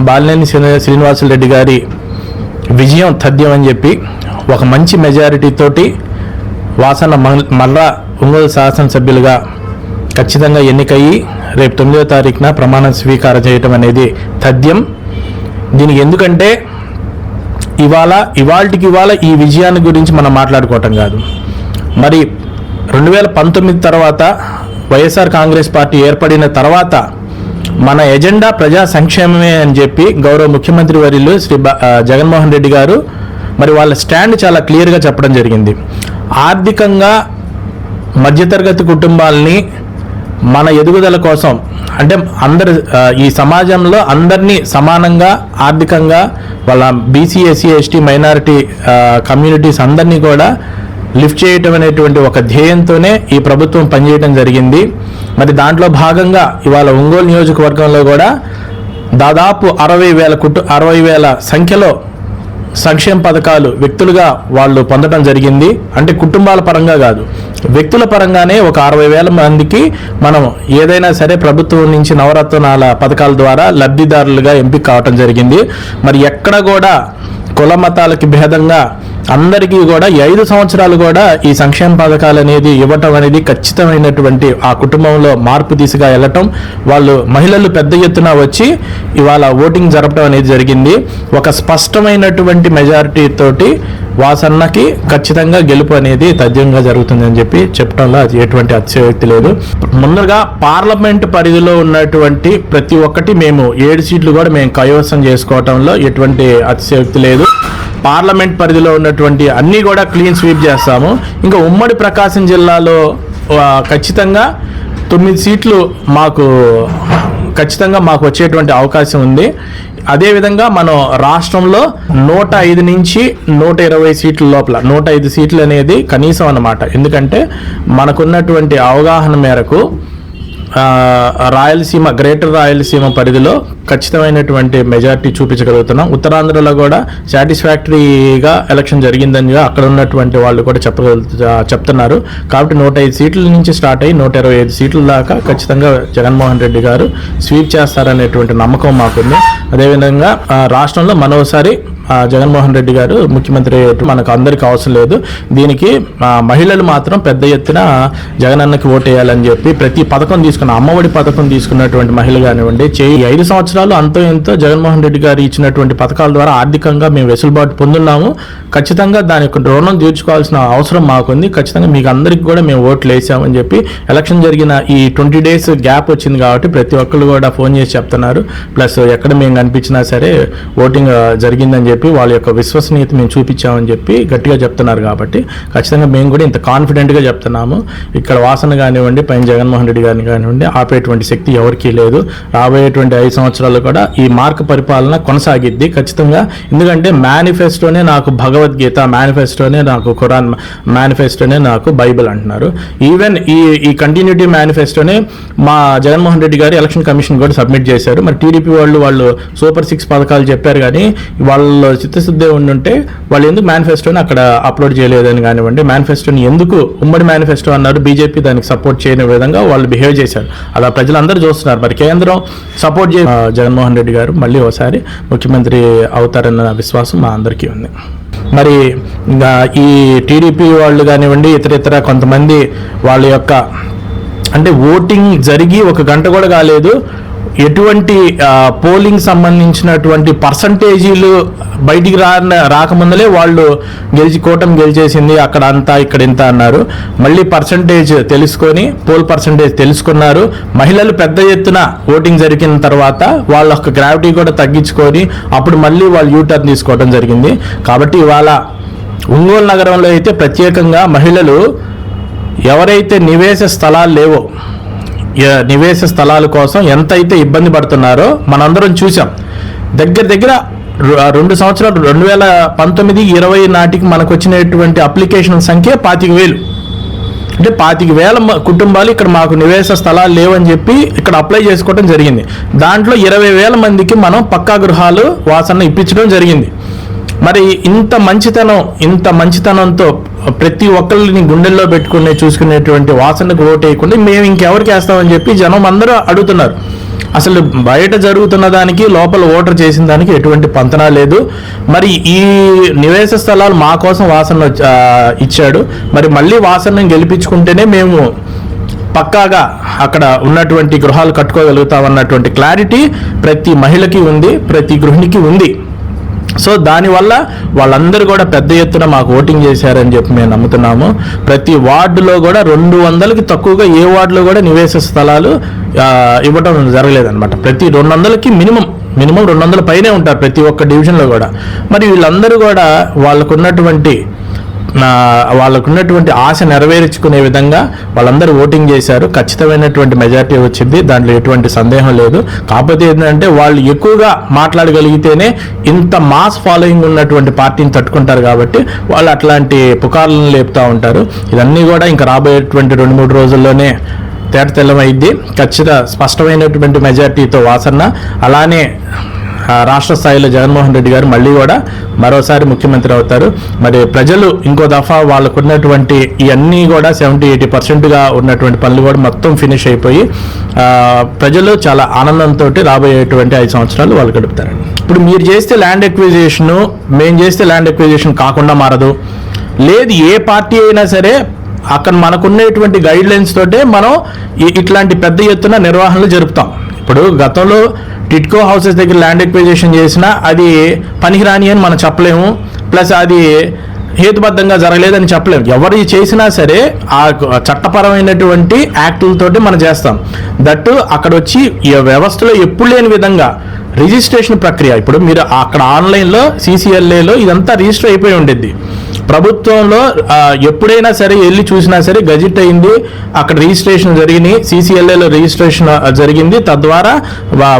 బాలినేని శ్రీనివాసులరెడ్డి గారి విజయం తథ్యం అని చెప్పి ఒక మంచి మెజారిటీతోటి వాసన్న మళ్ళా ఒంగోలు శాసనసభ్యులుగా ఖచ్చితంగా ఎన్నికయ్యి రేపు 9వ తారీఖున ప్రమాణ స్వీకారం చేయటం అనేది తథ్యం. దీనికి ఎందుకంటే ఇవాళ ఈ విజయాన్ని గురించి మనం మాట్లాడుకోవటం కాదు, మరి 2019 తర్వాత వైఎస్ఆర్ కాంగ్రెస్ పార్టీ ఏర్పడిన తర్వాత మన ఎజెండా ప్రజా సంక్షేమమే అని చెప్పి గౌరవ ముఖ్యమంత్రి వర్యులు శ్రీ జగన్మోహన్ రెడ్డి గారు మరి వాళ్ళ స్టాండ్ చాలా క్లియర్గా చెప్పడం జరిగింది. ఆర్థికంగా మధ్యతరగతి కుటుంబాలని మన ఎదుగుదల కోసం, అంటే ఈ సమాజంలో అందరినీ సమానంగా ఆర్థికంగా వాళ్ళ BC, SC, ST, minority communities అందరినీ కూడా లిఫ్ట్ చేయటం అనేటువంటి ఒక ధ్యేయంతోనే ఈ ప్రభుత్వం పనిచేయడం జరిగింది. మరి దాంట్లో భాగంగా ఇవాళ ఒంగోలు నియోజకవర్గంలో కూడా దాదాపు 60,000 సంఖ్యలో సంక్షేమ పథకాలు వ్యక్తులుగా వాళ్ళు పొందడం జరిగింది. అంటే కుటుంబాల పరంగా కాదు, వ్యక్తుల పరంగానే ఒక 60,000 మందికి మనం ఏదైనా సరే ప్రభుత్వం నుంచి నవరత్నాల పథకాల ద్వారా లబ్ధిదారులుగా ఎంపిక కావటం జరిగింది. మరి ఎక్కడ కూడా కుల మతాలకి భేదంగా అందరికీ కూడా 5 సంవత్సరాలు కూడా ఈ సంక్షేమ పథకాలు అనేది ఇవ్వటం అనేది ఖచ్చితమైనటువంటి ఆ కుటుంబంలో మార్పు దిశగా వెళ్ళటం, వాళ్ళు మహిళలు పెద్ద ఎత్తున వచ్చి ఇవాళ ఓటింగ్ జరపడం అనేది జరిగింది. ఒక స్పష్టమైనటువంటి మెజారిటీ తోటి వాసన్నకి ఖచ్చితంగా గెలుపు అనేది తథ్యంగా జరుగుతుందని చెప్పి చెప్పడంలో అది ఎటువంటి అతిశయోక్తి లేదు. ముందుగా పార్లమెంట్ పరిధిలో ఉన్నటువంటి ప్రతి ఒక్కటి మేము 7 సీట్లు కూడా మేము కైవసం చేసుకోవటంలో ఎటువంటి అతిశయోక్తి లేదు. పార్లమెంట్ పరిధిలో ఉన్నటువంటి అన్నీ కూడా క్లీన్ స్వీప్ చేస్తాము. ఇంకా ఉమ్మడి ప్రకాశం జిల్లాలో ఖచ్చితంగా 9 సీట్లు ఖచ్చితంగా మాకు వచ్చేటువంటి అవకాశం ఉంది. అదేవిధంగా మనం రాష్ట్రంలో 105 నుంచి 120 సీట్ల లోపల 105 సీట్లు అనేది కనీసం అన్నమాట. ఎందుకంటే మనకున్నటువంటి అవగాహన మేరకు రాయలసీమ, గ్రేటర్ రాయలసీమ పరిధిలో ఖచ్చితమైనటువంటి మెజారిటీ చూపించగలుగుతున్నాం. ఉత్తరాంధ్రలో కూడా సాటిస్ఫాక్టరీగా ఎలక్షన్ జరిగిందని అక్కడ ఉన్నటువంటి వాళ్ళు కూడా చెప్తున్నారు. కాబట్టి 105 సీట్ల నుంచి స్టార్ట్ అయ్యి 125 సీట్ల దాకా ఖచ్చితంగా జగన్మోహన్ రెడ్డి గారు స్వీప్ చేస్తారనేటువంటి నమ్మకం మాకుంది. అదేవిధంగా రాష్ట్రంలో మరోసారి జగన్మోహన్ రెడ్డి గారు ముఖ్యమంత్రి మనకు అందరికీ అవసరం లేదు. దీనికి మహిళలు మాత్రం పెద్ద ఎత్తున జగనన్నకి ఓటేయాలని చెప్పి ప్రతి పథకం తీసుకున్న, అమ్మఒడి పథకం తీసుకున్నటువంటి మహిళ కానివ్వండి, 5 సంవత్సరాలు అంతో ఎంతో జగన్మోహన్ రెడ్డి గారు ఇచ్చినటువంటి పథకాల ద్వారా ఆర్థికంగా మేము వెసులుబాటు పొందున్నాము. ఖచ్చితంగా దాని యొక్క రుణం తీర్చుకోవాల్సిన అవసరం మాకుంది. ఖచ్చితంగా మీకు అందరికీ కూడా మేము ఓట్లు వేసామని చెప్పి ఎలక్షన్ జరిగిన ఈ 20 days గ్యాప్ వచ్చింది కాబట్టి ప్రతి ఒక్కళ్ళు కూడా ఫోన్ చేసి చెప్తున్నారు. ప్లస్ ఎక్కడ మేము కనిపించినా సరే ఓటింగ్ జరిగిందని చెప్పి వాళ్ళ యొక్క విశ్వసనీయత మేము చూపించామని చెప్పి గట్టిగా చెప్తున్నారు. కాబట్టి ఖచ్చితంగా మేము కూడా ఇంత కాన్ఫిడెంట్గా చెప్తున్నాము. ఇక్కడ వాసన కానివ్వండి, పైన జగన్మోహన్ రెడ్డి గారిని కానివ్వండి ఆపేటువంటి శక్తి ఎవరికీ లేదు. రాబోయేటువంటి 5 సంవత్సరాలు కూడా ఈ మార్క్ పరిపాలన కొనసాగిద్ది ఖచ్చితంగా. ఎందుకంటే మేనిఫెస్టోనే నాకు భగవద్గీత, మేనిఫెస్టోనే నాకు ఖురాన్, మేనిఫెస్టోనే నాకు బైబిల్ అంటున్నారు. ఈవెన్ ఈ కంటిన్యూటీ మేనిఫెస్టోనే మా జగన్మోహన్ రెడ్డి గారు ఎలక్షన్ కమిషన్ కూడా సబ్మిట్ చేశారు. మరి టీడీపీ వాళ్ళు సూపర్ 6 పథకాలు చెప్పారు, కానీ వాళ్ళు చిత్తశుద్ధి ఉండుంటే వాళ్ళు ఎందుకు మేనిఫెస్టోని అక్కడ అప్లోడ్ చేయలేదని కానివ్వండి, మేనిఫెస్టోని ఎందుకు ఉమ్మడి మేనిఫెస్టో అన్నారు, బీజేపీ దానికి సపోర్ట్ చేయని విధంగా వాళ్ళు బిహేవ్ చేశారు. అలా ప్రజలందరూ చూస్తున్నారు. మరి కేంద్రం సపోర్ట్ జగన్మోహన్ రెడ్డి గారు మళ్ళీ ఒకసారి ముఖ్యమంత్రి అవుతారన్న విశ్వాసం మా అందరికీ ఉంది. మరి ఈ టీడీపీ వాళ్ళు కానివ్వండి, ఇతర కొంతమంది వాళ్ళ యొక్క అంటే ఓటింగ్ జరిగి 1 గంట కూడా కాలేదు, ఎటువంటి పోలింగ్ సంబంధించినటువంటి పర్సంటేజీలు బయటికి రాకముందలే వాళ్ళు కూటమి గెలిచేసింది అక్కడ అంతా ఇక్కడ ఇంత అన్నారు. మళ్ళీ పర్సంటేజ్ తెలుసుకొని పోల్ పర్సంటేజ్ తెలుసుకున్నారు. మహిళలు పెద్ద ఎత్తున ఓటింగ్ జరిగిన తర్వాత వాళ్ళ యొక్క గ్రావిటీ కూడా తగ్గించుకొని అప్పుడు మళ్ళీ వాళ్ళు యూటర్న్ తీసుకోవడం జరిగింది. కాబట్టి ఇవాళ ఒంగోలు నగరంలో అయితే ప్రత్యేకంగా మహిళలు ఎవరైతే నివేశ స్థలాలు లేవో, నివేశ స్థలాల కోసం ఎంతైతే ఇబ్బంది పడుతున్నారో మనందరం చూసాం. దగ్గర 2 సంవత్సరాలు 2019-20 నాటికి మనకు వచ్చినటువంటి అప్లికేషన్ సంఖ్య 25,000. అంటే 25,000 కుటుంబాలు ఇక్కడ మాకు నివేశ స్థలాలు లేవని చెప్పి ఇక్కడ అప్లై చేసుకోవడం జరిగింది. దాంట్లో 20,000 మందికి మనం పక్కా గృహాలు వాసన ఇప్పించడం జరిగింది. మరి ఇంత మంచితనంతో ప్రతి ఒక్కరిని గుండెల్లో పెట్టుకునే చూసుకునేటువంటి వాసనకు ఓటు వేయకుండా మేము ఇంకెవరికి వేస్తామని చెప్పి జనం అందరూ అడుగుతున్నారు. అసలు బయట జరుగుతున్న దానికి లోపల ఓటర్ చేసిన దానికి ఎటువంటి పంతనా లేదు. మరి ఈ నివేశ స్థలాలు మా కోసం వాసన ఇచ్చాడు. మరి మళ్ళీ వాసనను గెలిపించుకుంటేనే మేము పక్కాగా అక్కడ ఉన్నటువంటి గృహాలు కట్టుకోగలుగుతామన్నటువంటి క్లారిటీ ప్రతి మహిళకి ఉంది, ప్రతి గృహిణికి ఉంది. సో దానివల్ల వాళ్ళందరూ కూడా పెద్ద ఎత్తున మాకు ఓటింగ్ చేశారని చెప్పి మేము నమ్ముతున్నాము. ప్రతి వార్డులో కూడా 200కి తక్కువగా ఏ వార్డులో కూడా నివేశ స్థలాలు ఇవ్వడం జరగలేదన్నమాట. ప్రతి 200కి మినిమం 200 పైనే ఉంటారు ప్రతి ఒక్క డివిజన్లో కూడా. మరి వీళ్ళందరూ కూడా వాళ్ళకున్నటువంటి ఆశ నెరవేర్చుకునే విధంగా వాళ్ళందరూ ఓటింగ్ చేశారు. ఖచ్చితమైనటువంటి మెజారిటీ వచ్చింది, దాంట్లో ఎటువంటి సందేహం లేదు. కాకపోతే ఏంటంటే వాళ్ళు ఎక్కువగా మాట్లాడగలిగితేనే ఇంత మాస్ ఫాలోయింగ్ ఉన్నటువంటి పార్టీని తట్టుకుంటారు కాబట్టి వాళ్ళు అట్లాంటి పుకార్లను లేపుతూ ఉంటారు. ఇవన్నీ కూడా ఇంకా రాబోయేటువంటి 2-3 రోజుల్లోనే తేటతెల్లమైద్ది. స్పష్టమైనటువంటి మెజారిటీతో వాసన్న, అలానే రాష్ట్ర స్థాయిలో జగన్మోహన్ రెడ్డి గారు మళ్ళీ కూడా మరోసారి ముఖ్యమంత్రి అవుతారు. మరి ప్రజలు ఇంకో దఫా వాళ్ళకున్నటువంటి ఇవన్నీ కూడా 70-80%గా ఉన్నటువంటి పనులు కూడా మొత్తం ఫినిష్ అయిపోయి ప్రజలు చాలా ఆనందంతో రాబోయేటువంటి 5 సంవత్సరాలు వాళ్ళు గడుపుతారండి. ఇప్పుడు మీరు చేస్తే ల్యాండ్ ఎక్విజిషన్, మేము చేస్తే ల్యాండ్ ఎక్విజిషన్ కాకుండా మారదు. లేదు, ఏ పార్టీ అయినా సరే అక్కడ మనకున్నటువంటి గైడ్ లైన్స్ తోటే మనం ఇట్లాంటి పెద్ద ఎత్తున నిర్వహణలు జరుపుతాం. ఇప్పుడు గతంలో టిట్కో హౌసెస్ దగ్గర ల్యాండ్ ఎక్విజిషన్ చేసినా అది పనికిరాని అని మనం చెప్పలేము, ప్లస్ అది హేతుబద్ధంగా జరగలేదని చెప్పలేము. ఎవరు చేసినా సరే ఆ చట్టపరమైనటువంటి యాక్టులతోటి మనం చేస్తాం. దట్టు అక్కడ వచ్చి ఈ వ్యవస్థలో ఎప్పుడు లేని విధంగా రిజిస్ట్రేషన్ ప్రక్రియ, ఇప్పుడు మీరు అక్కడ ఆన్లైన్లో CCLAలో ఇదంతా రిజిస్టర్ అయిపోయి ఉండేది. ప్రభుత్వంలో ఎప్పుడైనా సరే వెళ్ళి చూసినా సరే గజెట్ అయింది, అక్కడ రిజిస్ట్రేషన్ జరిగింది, CCLAలో రిజిస్ట్రేషన్ జరిగింది. తద్వారా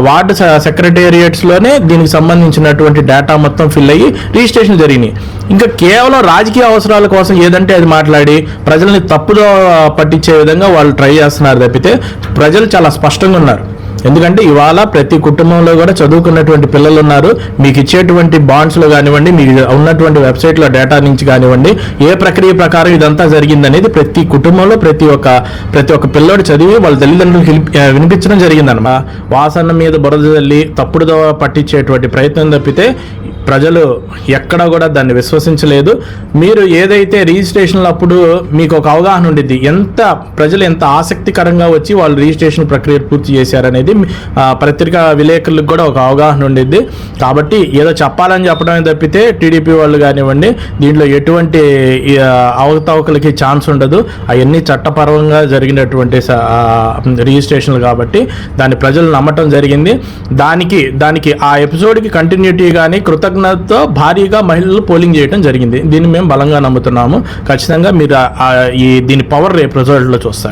వార్డు సెక్రటేరియట్స్లోనే దీనికి సంబంధించినటువంటి డేటా మొత్తం ఫిల్ అయ్యి రిజిస్ట్రేషన్ జరిగినాయి. ఇంకా కేవలం రాజకీయ అవసరాల కోసం ఏదంటే అది మాట్లాడి ప్రజల్ని తప్పుదో పట్టించే విధంగా వాళ్ళు ట్రై చేస్తున్నారు తప్పితే ప్రజలు చాలా స్పష్టంగా ఉన్నారు. ఎందుకంటే ఇవాళ ప్రతి కుటుంబంలో కూడా చదువుకున్నటువంటి పిల్లలు ఉన్నారు. మీకు ఇచ్చేటువంటి బాండ్స్లో కానివ్వండి, మీకు ఉన్నటువంటి వెబ్సైట్లో డేటా నుంచి కానివ్వండి, ఏ ప్రక్రియ ప్రకారం ఇదంతా జరిగిందనేది ప్రతి కుటుంబంలో ప్రతి ఒక్క పిల్లోడు చదివి వాళ్ళ తల్లిదండ్రులకు వినిపించడం జరిగిందన్నమాట. వాసన మీద బురద తల్లి తప్పుడుదో పట్టించేటువంటి ప్రయత్నం తప్పితే ప్రజలు ఎక్కడా కూడా దాన్ని విశ్వసించలేదు. మీరు ఏదైతే రిజిస్ట్రేషన్లు అప్పుడు మీకు ఒక అవగాహన ఉండిద్ది, ప్రజలు ఎంత ఆసక్తికరంగా వచ్చి వాళ్ళు రిజిస్ట్రేషన్ ప్రక్రియ పూర్తి చేశారనేది పత్రికా విలేకరులకు కూడా ఒక అవగాహన ఉండిద్ది. కాబట్టి ఏదో చెప్పాలని చెప్పడమే తప్పితే టీడీపీ వాళ్ళు కానివ్వండి దీంట్లో ఎటువంటి అవకతవకలకి ఛాన్స్ ఉండదు. అవన్నీ చట్టపరంగా జరిగినటువంటి రిజిస్ట్రేషన్లు కాబట్టి దాన్ని ప్రజలు నమ్మటం జరిగింది. దానికి ఆ ఎపిసోడ్కి కంటిన్యూటీ కానీ కృతజ్ఞతతో భారీగా మహిళలు పోలింగ్ చేయడం జరిగింది. దీన్ని మేము బలంగా నమ్ముతున్నాము. ఖచ్చితంగా మీరు దీని పవర్ రేపు రిజల్ట్లో చూస్తారు.